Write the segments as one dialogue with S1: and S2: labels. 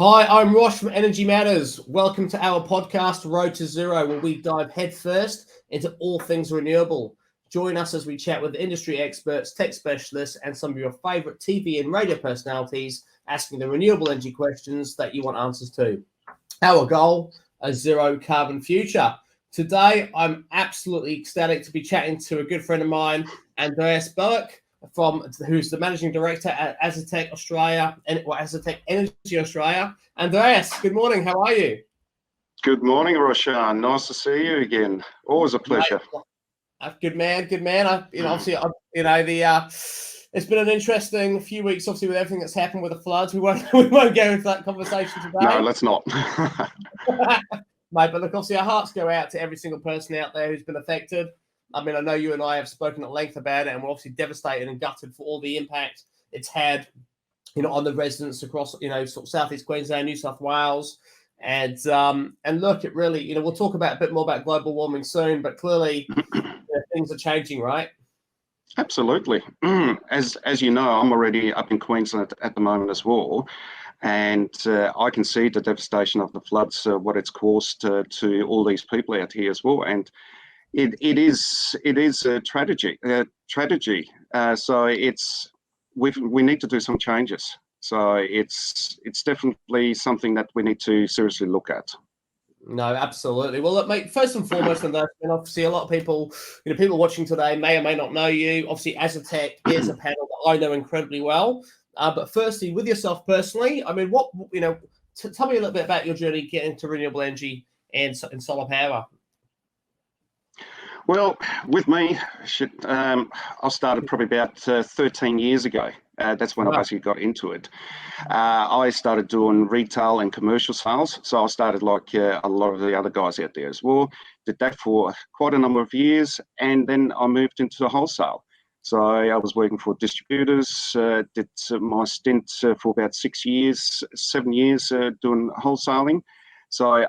S1: Hi, I'm Ross from Energy Matters. Welcome to our podcast, Road to Zero, where we dive headfirst into all things renewable. Join us as we chat with industry experts, tech specialists, and some of your favorite TV and radio personalities, asking the renewable energy questions that you want answers to. Our goal, a zero carbon future. Today, I'm absolutely ecstatic to be chatting to a good friend of mine, Andreas Boeck, who's the managing director at Azatec Australia and Azatec Energy Australia. Andreas, good morning. How are you?
S2: Good morning, Roshan. Nice to see you again. Always a pleasure.
S1: Good man. It's been an interesting few weeks, obviously, with everything that's happened with the floods. We won't go into that conversation today.
S2: No, let's not.
S1: Mate, but look, obviously, our hearts go out to every single person out there who's been affected. I mean, I know you and I have spoken at length about it, and we're obviously devastated and gutted for all the impact it's had, on the residents across, sort of Southeast Queensland, New South Wales, and look, it really, we'll talk about a bit more about global warming soon, but clearly things are changing, right?
S2: Absolutely. As you know, I'm already up in Queensland at the moment as well, and I can see the devastation of the floods, what it's caused to all these people out here as well, and It is a tragedy. So we need to do some changes. So it's definitely something that we need to seriously look at.
S1: No, absolutely. Well, look, mate, first and foremost, and obviously a lot of people, people watching today may or may not know you. Obviously, Azatec is a panel that I know incredibly well. But firstly, with yourself personally, I mean, tell me a little bit about your journey getting into renewable energy and solar power.
S2: Well, with me, I started probably about 13 years ago. That's when I basically got into it. I started doing retail and commercial sales. So I started like a lot of the other guys out there as well. Did that for quite a number of years. And then I moved into wholesale. So I was working for distributors, did my stint for about 7 years doing wholesaling. So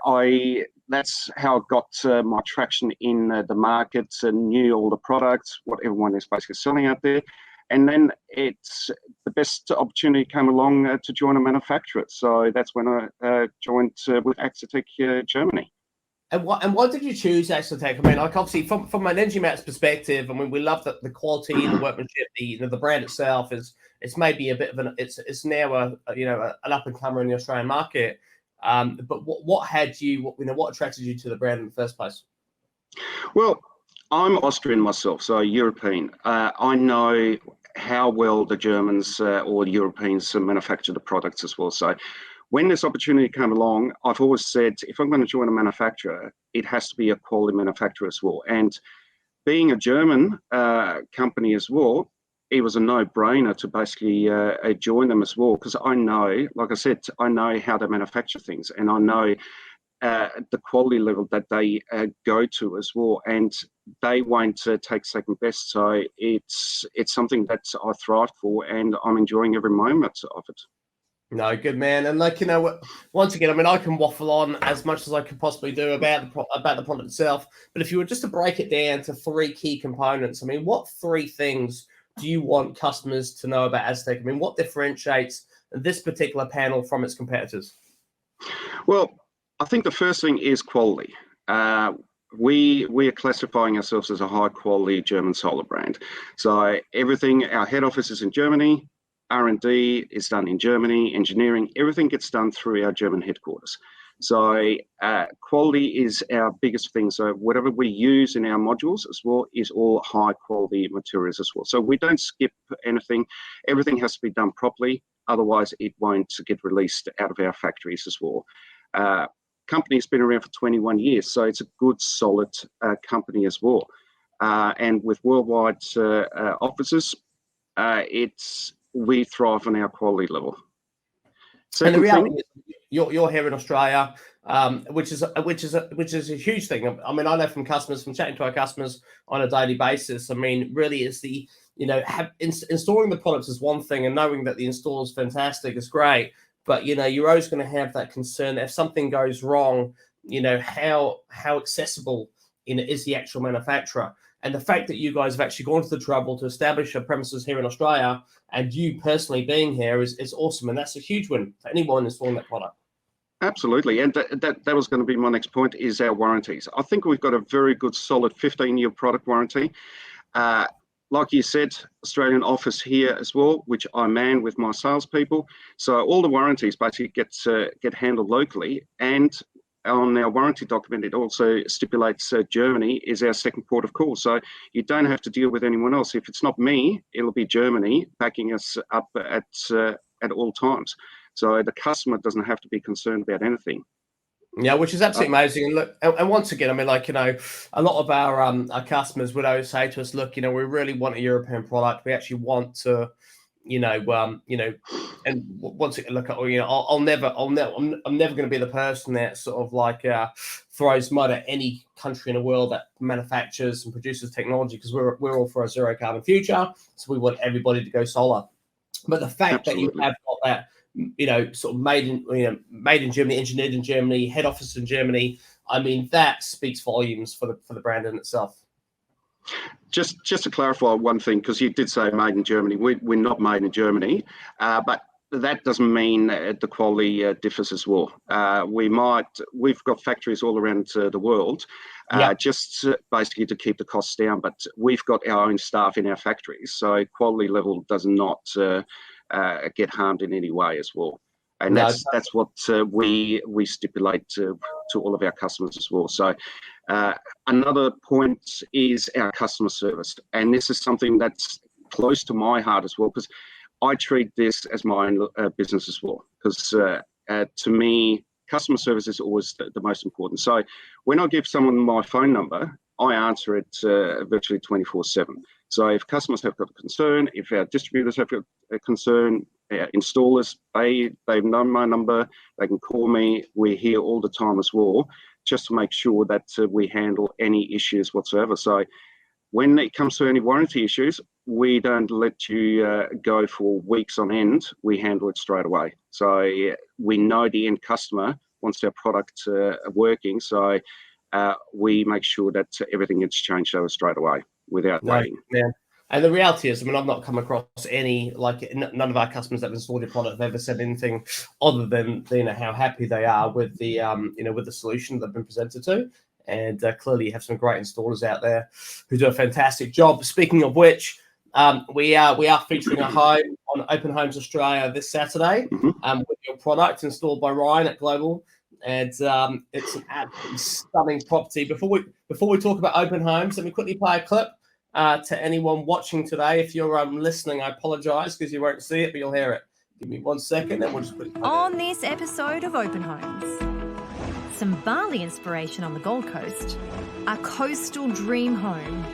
S2: that's how I got my traction in the market, knew all the products, what everyone is basically selling out there. And then the best opportunity came along to join a manufacturer. So that's when I joined with Azatec Germany.
S1: And why did you choose Azatec? I mean, like obviously from an Energy Matters perspective, I mean, we love the quality, the workmanship, the brand itself it's maybe a bit of it's now an up and comer in the Australian market. But what attracted you to the brand in the first place?
S2: Well, I'm Austrian myself, so European. I know how well the Germans or the Europeans manufacture the products as well. So when this opportunity came along, I've always said, if I'm going to join a manufacturer, it has to be a quality manufacturer as well. And being a German company as well, it was a no-brainer to basically join them as well, because I know, like I said, I know how they manufacture things, and I know the quality level that they go to as well, and they won't take second best. So it's something that I thrive for, and I'm enjoying every moment of it.
S1: No, good man. And once again, I mean, I can waffle on as much as I can possibly do about the product itself. But if you were just to break it down to 3 key components, I mean, what 3 things do you want customers to know about Azatec? I mean, what differentiates this particular panel from its competitors?
S2: Well, I think the first thing is quality. We are classifying ourselves as a high quality German solar brand. So everything, our head office is in Germany, R&D is done in Germany, engineering, everything gets done through our German headquarters. So quality is our biggest thing. So whatever we use in our modules as well is all high quality materials as well. So we don't skip anything. Everything has to be done properly. Otherwise, it won't get released out of our factories as well. Company's been around for 21 years, so it's a good, solid company as well. And with worldwide offices, we thrive on our quality level.
S1: And the reality is, you're here in Australia, which is a huge thing. I mean, I know from chatting to our customers on a daily basis. I mean, really, it's the installing the products is one thing, and knowing that the install is fantastic is great. But you're always going to have that concern that if something goes wrong, how accessible is the actual manufacturer. And the fact that you guys have actually gone to the trouble to establish a premises here in Australia, and you personally being here is awesome. And that's a huge win for anyone installing that product.
S2: Absolutely, and that was going to be my next point, is our warranties. I think we've got a very good, solid 15-year product warranty. Like you said, Australian office here as well, which I man with my salespeople. So all the warranties basically get handled locally, and on our warranty document, it also stipulates Germany is our second port of call. So you don't have to deal with anyone else. If it's not me, it'll be Germany backing us up at all times. So the customer doesn't have to be concerned about anything.
S1: Yeah, which is absolutely amazing. And look, and once again, I mean, like, a lot of our customers would always say to us, look, we really want a European product. We actually want to, and once again, look, I'm never going to be the person that sort of like throws mud at any country in the world that manufactures and produces technology, because we're all for a zero carbon future. So we want everybody to go solar. But the fact that you have got that, sort of made in Germany, engineered in Germany, head office in Germany, I mean, that speaks volumes for the brand in itself.
S2: Just to clarify one thing, because you did say made in Germany, we're not made in Germany, but that doesn't mean the quality differs as well. We've got factories all around the world, just basically to keep the costs down, but we've got our own staff in our factories, so quality level does not get harmed in any way as well. And that's what we stipulate to all of our customers as well. So another point is our customer service, and this is something that's close to my heart as well, because I treat this as my own business as well, because to me, customer service is always the most important. So when I give someone my phone number, I answer it virtually 24/7. So if customers have got a concern, if our distributors have got a concern, installers, they've known my number, they can call me. We're here all the time as well, just to make sure that we handle any issues whatsoever. So when it comes to any warranty issues, we don't let you go for weeks on end. We handle it straight away. So we know the end customer wants their product working. So we make sure that everything gets changed over straight away without waiting.
S1: Yeah. And the reality is, I mean, I've not come across any, like, none of our customers that have installed your product have ever said anything other than, how happy they are with the, with the solution they've been presented to. And clearly you have some great installers out there who do a fantastic job. Speaking of which, we are featuring a home on Open Homes Australia this Saturday with your product installed by Ryan at Global. And it's an absolutely stunning property. Before we talk about Open Homes, let me quickly play a clip to anyone watching today. If you're listening, I apologise because you won't see it, but you'll hear it. Give me 1 second, and we'll just put it
S3: on this episode of Open Homes. Some Bali inspiration on the Gold Coast, a coastal dream home,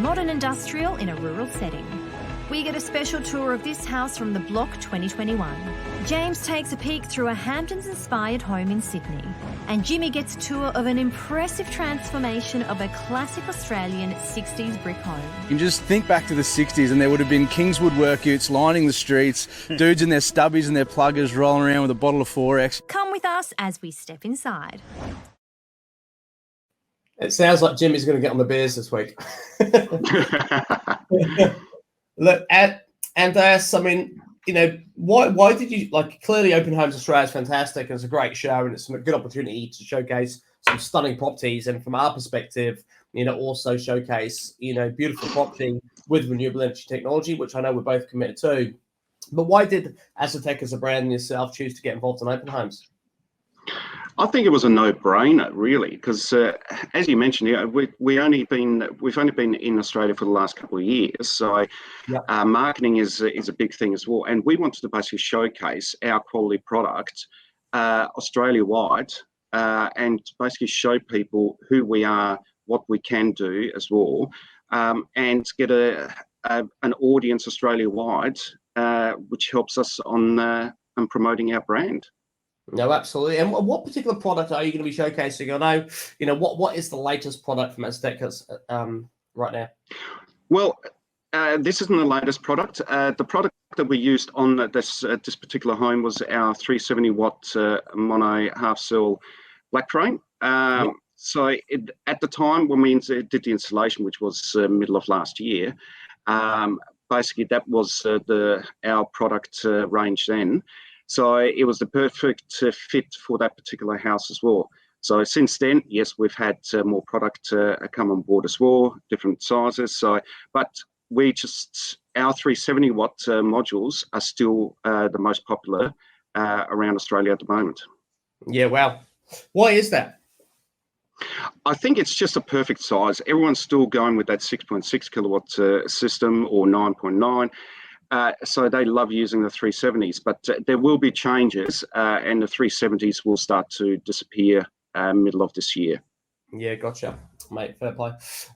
S3: modern industrial in a rural setting. We get a special tour of this house from the Block 2021. James takes a peek through a Hamptons-inspired home in Sydney, and Jimmy gets a tour of an impressive transformation of a classic Australian 60s brick home.
S4: You can just think back to the 60s and there would have been Kingswood work utes lining the streets, dudes in their stubbies and their pluggers rolling around with a bottle of 4X.
S3: Come with us as we step inside.
S1: It sounds like Jimmy's going to get on the beers this week. Look, Andreas, I mean, why did you, like, clearly Open Homes Australia is fantastic and it's a great show and it's a good opportunity to showcase some stunning properties, and from our perspective, also showcase, beautiful property with renewable energy technology, which I know we're both committed to. But why did Asetek as a brand and yourself choose to get involved in Open Homes?
S2: I think it was a no-brainer, really, because as you mentioned, we've only been in Australia for the last couple of years, so marketing is a big thing as well, and we wanted to basically showcase our quality product Australia-wide, and basically show people who we are, what we can do as well, and get an audience Australia-wide, which helps us on promoting our brand.
S1: No, absolutely. And what particular product are you going to be showcasing? I know, what is the latest product from Asetek right now?
S2: Well, this isn't the latest product. The product that we used on this particular home was our 370-watt mono half-cell black frame. So at the time when we did the installation, which was middle of last year, basically that was our product range then. So it was the perfect fit for that particular house as well. So since then, yes, we've had more product come on board as well, different sizes. So, but our 370 watt modules are still the most popular around Australia at the moment.
S1: Yeah, wow. Why is that?
S2: I think it's just a perfect size. Everyone's still going with that 6.6 kilowatt system or 9.9. So they love using the 370s, but there will be changes and the 370s will start to disappear middle of this year.
S1: Yeah, gotcha, mate. Fair play.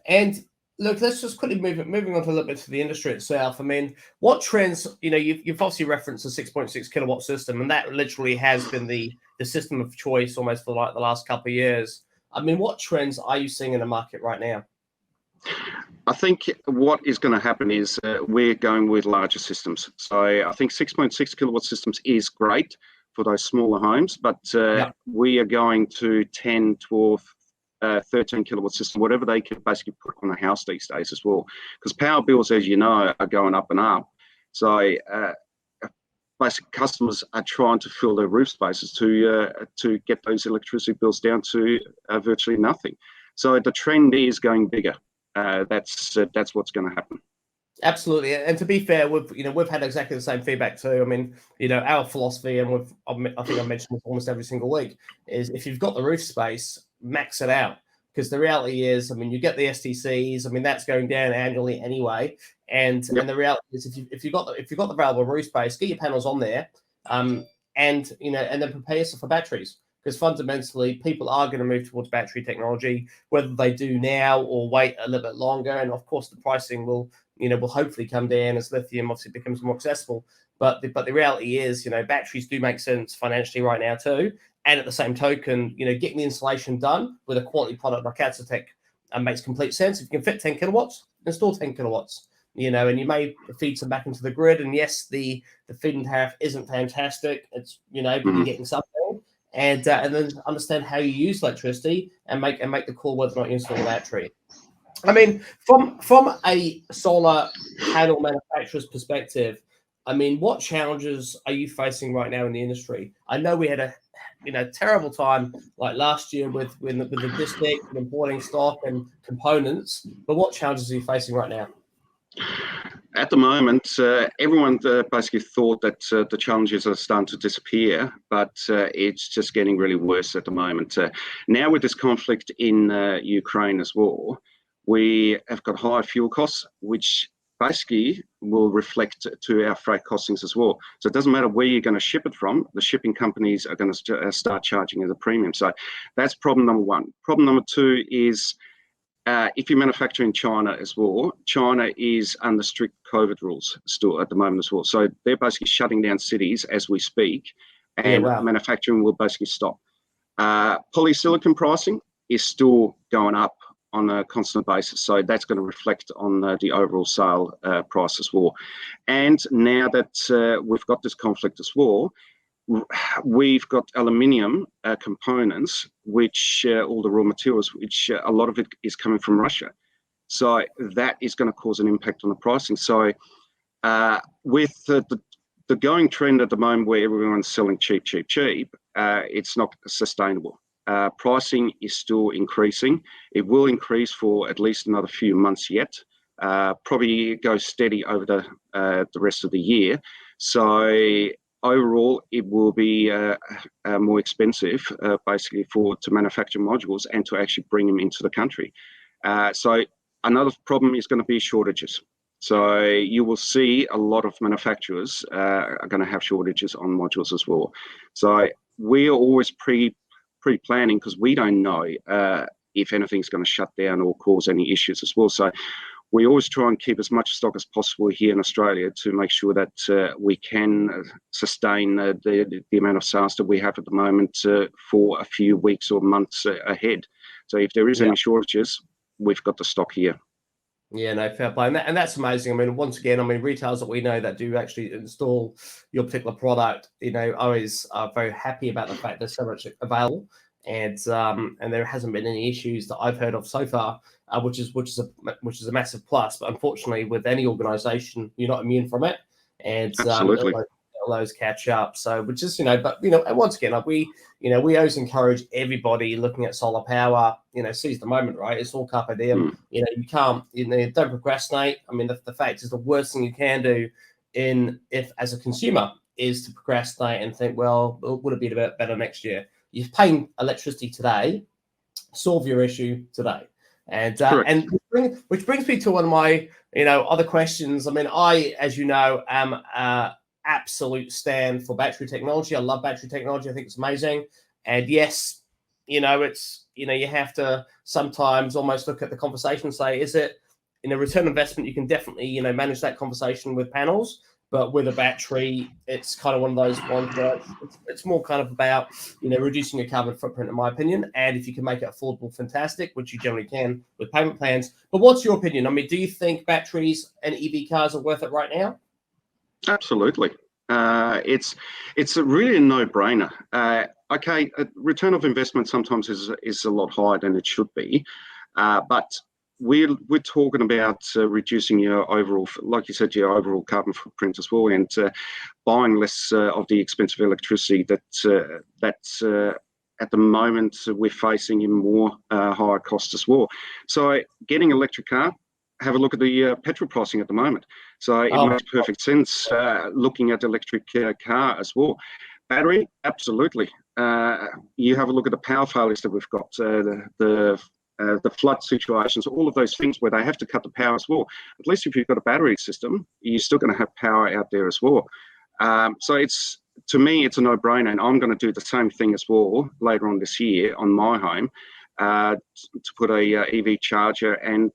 S1: And look, let's just quickly moving on to a little bit to the industry itself. I mean, what trends, you've obviously referenced the 6.6 kilowatt system, and that literally has been the system of choice almost for like the last couple of years. I mean, what trends are you seeing in the market right now?
S2: I think what is going to happen is we're going with larger systems. So I think 6.6 kilowatt systems is great for those smaller homes, but we are going to 10, 12, 13 kilowatt system, whatever they can basically put on a house these days as well. Because power bills, as you know, are going up and up. So basic customers are trying to fill their roof spaces to get those electricity bills down to virtually nothing. So the trend is going bigger. That's what's going to happen.
S1: Absolutely, and to be fair, we've had exactly the same feedback too. I mean, our philosophy, and I think I mentioned this almost every single week, is if you've got the roof space, max it out. Because the reality is, I mean, you get the STCs. I mean, that's going down annually anyway. And the reality is, if you've got the available roof space, get your panels on there, and then prepare yourself for batteries. Because fundamentally, people are going to move towards battery technology, whether they do now or wait a little bit longer. And of course, the pricing will hopefully come down as lithium obviously becomes more accessible. But the reality is, batteries do make sense financially right now too. And at the same token, getting the installation done with a quality product like Atsitec makes complete sense. If you can fit 10 kilowatts, install 10 kilowatts. And you may feed some back into the grid. And yes, the feed-in tariff isn't fantastic. It's but you're getting something. And then understand how you use electricity and make the call whether or not you install a battery. I mean, from a solar panel manufacturer's perspective, I mean, what challenges are you facing right now in the industry? I know we had a terrible time like last year with the disconnect and importing stock and components, but what challenges are you facing right now?
S2: At the moment, everyone basically thought that the challenges are starting to disappear, but it's just getting really worse at the moment. Now with this conflict in Ukraine as well, we have got higher fuel costs, which basically will reflect to our freight costings as well. So it doesn't matter where you're going to ship it from, the shipping companies are going to start charging as a premium. So that's problem number one. Problem number two is if you manufacture in China as well, China is under strict COVID rules still at the moment as well. So they're basically shutting down cities as we speak, and manufacturing will basically stop. Polysilicon pricing is still going up on a constant basis. So that's going to reflect on the overall sale price as well. And now that we've got this conflict as well, we've got aluminium components, which all the raw materials, which a lot of it is coming from Russia. So that is going to cause an impact on the pricing. So with the going trend at the moment where everyone's selling cheap, it's not sustainable. Pricing is still increasing. It will increase for at least another few months yet. Probably go steady over the rest of the year. So overall, it will be more expensive, basically, to manufacture modules and to actually bring them into the country. So another problem is going to be shortages. So you will see a lot of manufacturers are going to have shortages on modules as well. So we are always pre-planning because we don't know if anything's going to shut down or cause any issues as well. So we always try and keep as much stock as possible here in Australia to make sure that we can sustain the amount of sales that we have at the moment for a few weeks or months ahead. So if there is any shortages, we've got the stock here.
S1: Yeah, no, fair play. And that's amazing. I mean, once again, retailers that we know that do actually install your particular product, always are very happy about the fact there's so much available. And there hasn't been any issues that I've heard of so far, which is a massive plus. But unfortunately, with any organisation, you're not immune from it. And
S2: absolutely,
S1: all those catch up. So, which is, but and once again, like we always encourage everybody looking at solar power, seize the moment, right? It's all carpe diem. You can't, don't procrastinate. I mean, the fact is the worst thing you can do if as a consumer is to procrastinate and think, well, would it be a bit better next year? You're paying electricity today, solve your issue today. And which brings me to one of my other questions. I mean, I, as you know, am absolute stand for battery technology. I love battery technology. I think it's amazing. And yes, it's you have to sometimes almost look at the conversation and say, is it return on investment? You can definitely manage that conversation with panels. But with a battery, it's kind of one of those ones where it's more kind of about, reducing your carbon footprint, in my opinion. And if you can make it affordable, fantastic, which you generally can with payment plans. But what's your opinion? I mean, do you think batteries and EV cars are worth it right now?
S2: Absolutely. It's really a no-brainer. Okay, return of investment sometimes is a lot higher than it should be, but we're talking about reducing your overall, like you said, your overall carbon footprint as well, and buying less of the expensive electricity that at the moment we're facing in more higher costs as well. So getting an electric car, have a look at the petrol pricing at the moment. So it makes perfect sense looking at the electric car as well. Battery, absolutely. You have a look at the power failures that we've got, the flood situations, all of those things where they have to cut the power as well. At least if you've got a battery system, you're still going to have power out there as well. So to me, it's a no-brainer, and I'm going to do the same thing as well later on this year on my home to put a EV charger and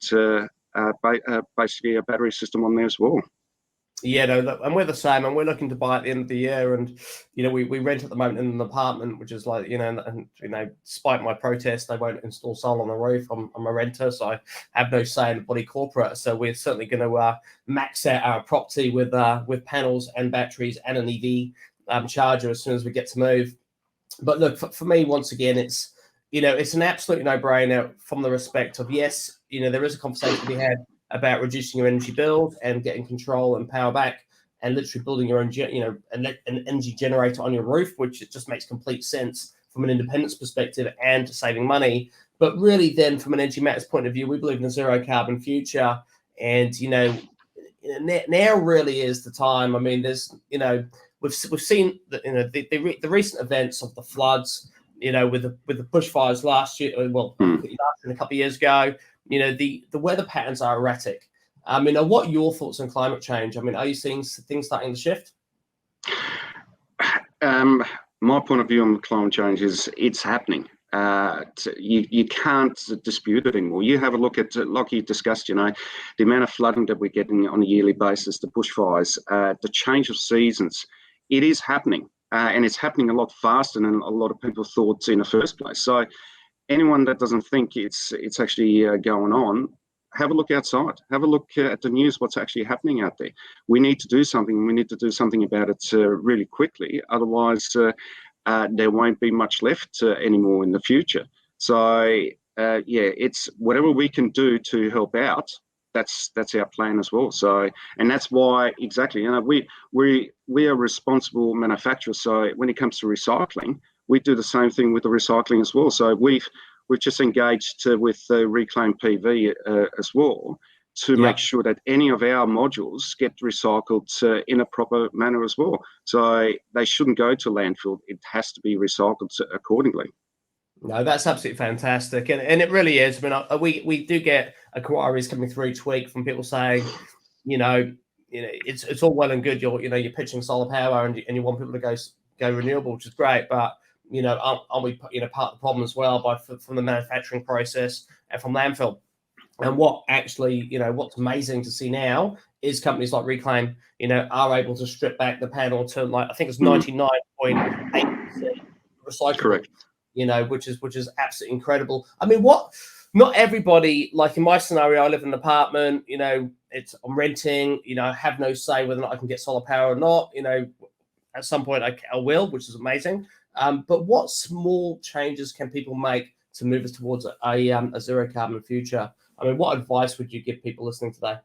S2: basically a battery system on there as well.
S1: Yeah, no, and we're the same, and we're looking to buy at the end of the year, and we rent at the moment in an apartment, which is like and despite my protest, they won't install solar on the roof. I'm a renter, so I have no say in the bloody corporate. So we're certainly going to max out our property with panels and batteries and an EV charger as soon as we get to move. But look, for me, once again, it's an absolute no-brainer from the respect of yes, there is a conversation to be had about reducing your energy bill and getting control and power back and literally building your own, an energy generator on your roof, which it just makes complete sense from an independence perspective and saving money. But really then from an Energy Matters point of view, we believe in a zero carbon future. And, now really is the time. I mean, there's, we've seen that, the recent events of the floods, with the bushfires last year, a couple of years ago, the weather patterns are erratic. I mean, what are your thoughts on climate change? I mean, are you seeing things starting to shift?
S2: My point of view on climate change is it's happening. You can't dispute it anymore. You have a look at, like you discussed, the amount of flooding that we're getting on a yearly basis, the bushfires, the change of seasons. It is happening, and it's happening a lot faster than a lot of people thought in the first place. So anyone that doesn't think it's actually going on, have a look outside. Have a look at the news, what's actually happening out there. We need to do something. We need to do something about it really quickly. Otherwise, there won't be much left anymore in the future. So, it's whatever we can do to help out. That's our plan as well. So, and that's why exactly, we are responsible manufacturers. So when it comes to recycling, we do the same thing with the recycling as well. So we've just engaged with Reclaim PV as well to make sure that any of our modules get recycled in a proper manner as well. So they shouldn't go to landfill. It has to be recycled accordingly.
S1: No, that's absolutely fantastic, and it really is. I mean, we do get inquiries coming through each week from people saying, it's all well and good. You're pitching solar power and you want people to go renewable, which is great, but aren't we part of the problem as well from the manufacturing process and from landfill? And what actually, what's amazing to see now is companies like Reclaim, are able to strip back the panel to I think it's 99.8% recyclable.
S2: Correct.
S1: Which is absolutely incredible. I mean, not everybody, like in my scenario, I live in an apartment, I'm renting, I have no say whether or not I can get solar power or not. At some point I will, which is amazing. But what small changes can people make to move us towards a zero carbon future? I mean, what advice would you give people listening today?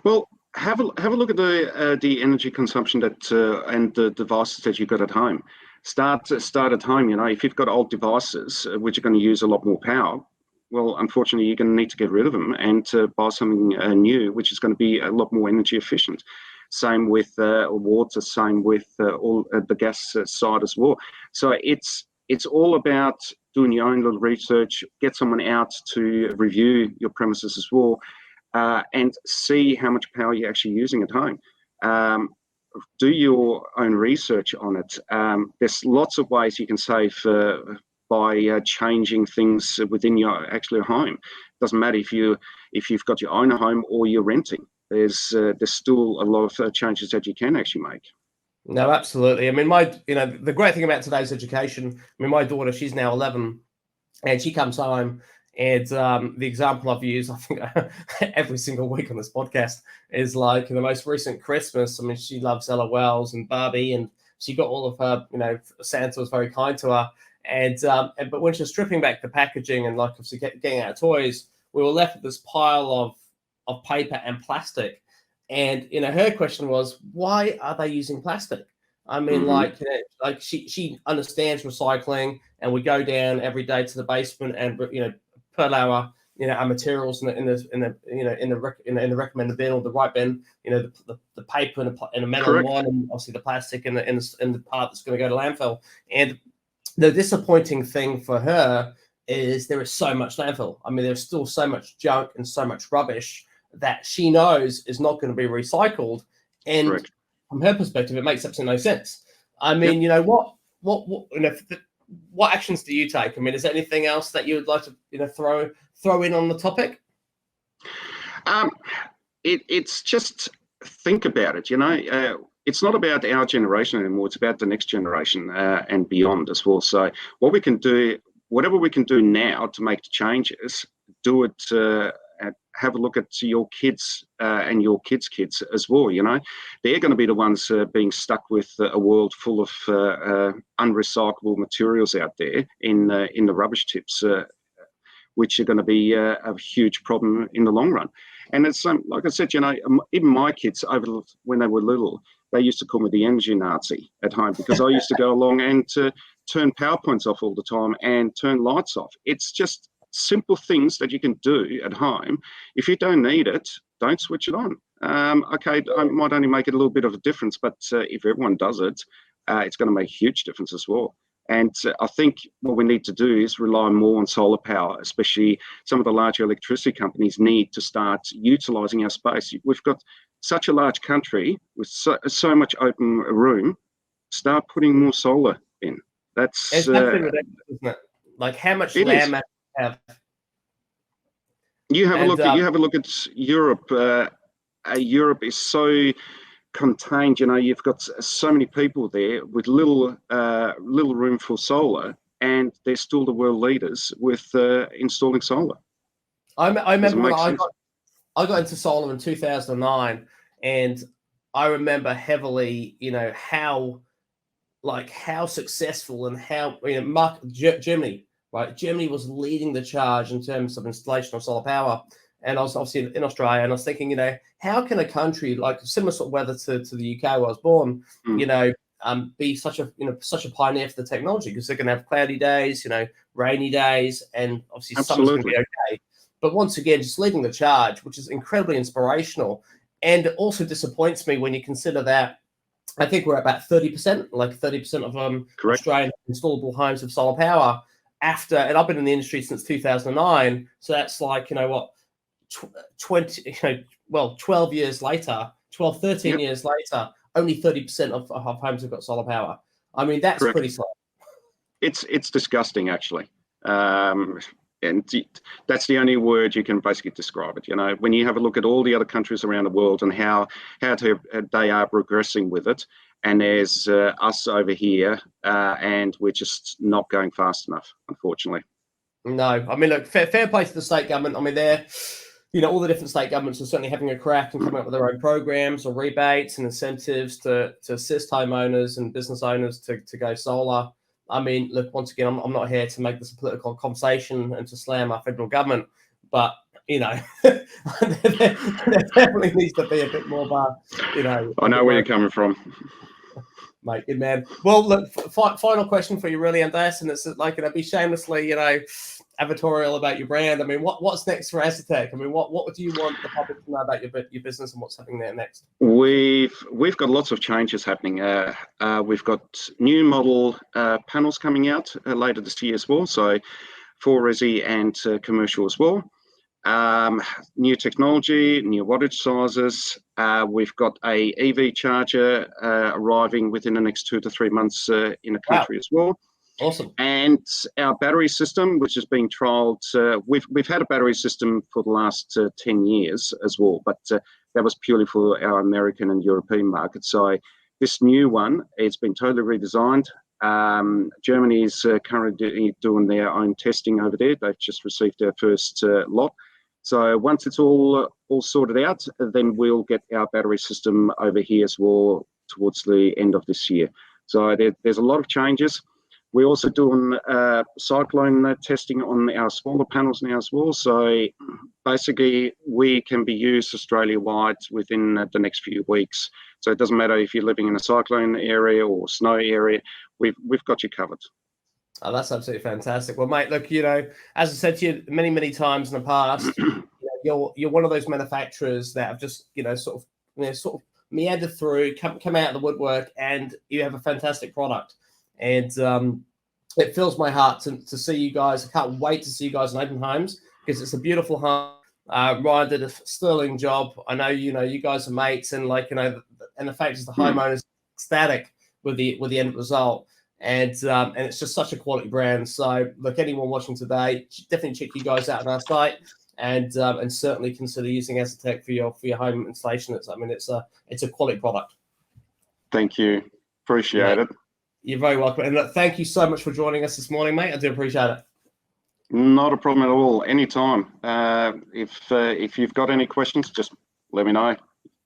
S2: Well, have a look at the energy consumption that and the devices that you've got at home. Start at home. If you've got old devices which are going to use a lot more power, well, unfortunately, you're going to need to get rid of them and buy something new, which is going to be a lot more energy efficient. Same with water. Same with all the gas side as well. So it's all about doing your own little research. Get someone out to review your premises as well, and see how much power you're actually using at home. Do your own research on it. There's lots of ways you can save by changing things within your actual home. Doesn't matter if you've got your own home or you're renting. There's still a lot of changes that you can actually make.
S1: No, absolutely. I mean, the great thing about today's education. I mean, my daughter, she's now 11, and she comes home. And the example I've used, I think, every single week on this podcast is like the most recent Christmas. I mean, she loves LOLs and Barbie, and she got all of her, Santa was very kind to her. But when she was stripping back the packaging and like obviously getting out toys, we were left with this pile of paper and plastic. And, her question was, why are they using plastic? I mean, like she understands recycling, and we go down every day to the basement and, put our materials in the recommended bin or the right bin, the paper and the metal one, and obviously the plastic in the part that's going to go to landfill. And the disappointing thing for her is there is so much landfill. I mean, there's still so much junk and so much rubbish that she knows is not going to be recycled. And from her perspective, it makes absolutely no sense. I mean, what actions do you take? I mean, is there anything else that you would like to, throw in on the topic?
S2: It's just think about it. It's not about our generation anymore. It's about the next generation and beyond as well. So what we can do, whatever we can do now to make the changes, do it. Have a look at your kids and your kids' kids as well. They're going to be the ones being stuck with a world full of unrecyclable materials out there in the rubbish tips, which are going to be a huge problem in the long run. And it's like I said, even my kids, when they were little, they used to call me the energy Nazi at home because I used to go along and turn PowerPoints off all the time and turn lights off. It's just simple things that you can do at home. If you don't need it, don't switch it on. Okay, I might only make it a little bit of a difference, but if everyone does it, it's going to make a huge difference as well. And I think what we need to do is rely more on solar power, especially some of the larger electricity companies need to start utilising our space. We've got such a large country with so much open room. Start putting more solar in. That's
S1: ridiculous, isn't it? Like how much land mass we have.
S2: You have a look at Europe. Europe is so contained. You've got so many people there with little room for solar, and they're still the world leaders with installing solar.
S1: I remember when I got into solar in 2009, and I remember heavily, how successful and how Germany. Right, Germany was leading the charge in terms of installation of solar power, and I was obviously in Australia, and I was thinking, how can a country like similar sort of weather to the UK where I was born, be such a pioneer for the technology, because they're going to have cloudy days, rainy days, and obviously summer's going to be okay. But once again, just leading the charge, which is incredibly inspirational, and it also disappoints me when you consider that I think we're about 30%, like 30% of Australian installable homes have solar power. And I've been in the industry since 2009, so that's like 12 years later, 13 years later, only 30% of homes have got solar power. I mean, that's pretty slow.
S2: It's disgusting, actually, and that's the only word you can basically describe it. When you have a look at all the other countries around the world and how they are progressing with it. And there's us over here, and we're just not going fast enough, unfortunately. No,
S1: I mean, look, fair play to the state government. I mean, they're, all the different state governments are certainly having a crack and coming up with their own programs or rebates and incentives to assist homeowners and business owners to go solar. I mean, look, once again, I'm not here to make this a political conversation and to slam our federal government, but there definitely needs to be a bit more of a,
S2: I know where you're coming from.
S1: Mate, good man. Well, look, final question for you, really, Andreas, and it's like, be shamelessly, advertorial about your brand. I mean, what's next for Asetek? I mean, what do you want the public to know about your business and what's happening there next?
S2: We've got lots of changes happening. We've got new model panels coming out later this year as well. So for resi and commercial as well. New technology, new wattage sizes. We've got a EV charger arriving within the next 2 to 3 months in the country as well.
S1: Awesome.
S2: And our battery system, which is being trialled, we've had a battery system for the last 10 years as well, but that was purely for our American and European market. So this new one, it's been totally redesigned. Germany is currently doing their own testing over there. They've just received their first lot. So once it's all sorted out, then we'll get our battery system over here as well towards the end of this year. So there's a lot of changes. We're also doing cyclone testing on our smaller panels now as well. So basically, we can be used Australia-wide within the next few weeks. So it doesn't matter if you're living in a cyclone area or snow area, we've got you covered.
S1: Oh, that's absolutely fantastic. Well, mate, look, as I said to you many, many times in the past, you're one of those manufacturers that have just, sort of meandered through, come out of the woodwork, and you have a fantastic product. And it fills my heart to see you guys. I can't wait to see you guys in Open Homes because it's a beautiful home. Ryan did a sterling job. I know, you guys are mates, and and the fact is the homeowner's ecstatic with the end result. And it's just such a quality brand. So look, anyone watching today, definitely check you guys out on our site, and certainly consider using Asetek for your home installation. It's a quality product.
S2: Thank you, appreciate it.
S1: You're very welcome. And look, thank you so much for joining us this morning, mate. I do appreciate it.
S2: Not a problem at all. Anytime. If you've got any questions, just let me know.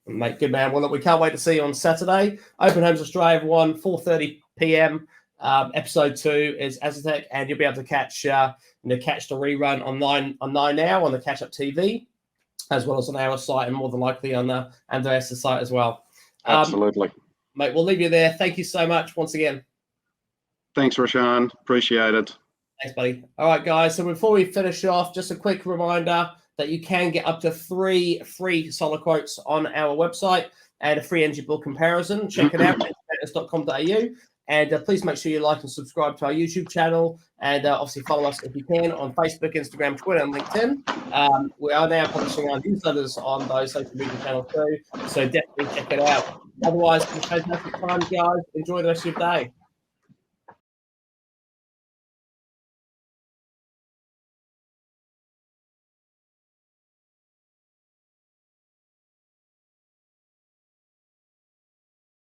S1: Mate, good man. Well, look, we can't wait to see you on Saturday. Open Homes Australia, everyone, 4:30 p.m. Episode 2 is Asetek, and you'll be able to catch the rerun on 9 Now on the Catch Up TV, as well as on our site, and more than likely on the Andreas' site as well.
S2: Absolutely.
S1: Mate, we'll leave you there. Thank you so much once again.
S2: Thanks, Rashan. Appreciate it.
S1: Thanks, buddy. All right, guys. So before we finish off, just a quick reminder that you can get up to 3 free solar quotes on our website and a free energy bill comparison. Check it out, engineers.com.au. And please make sure you like and subscribe to our YouTube channel, and obviously follow us if you can on Facebook, Instagram, Twitter, and LinkedIn. We are now publishing our newsletters on those social media channels too, so definitely check it out. Otherwise, have a fantastic time, guys. Enjoy the rest of your day.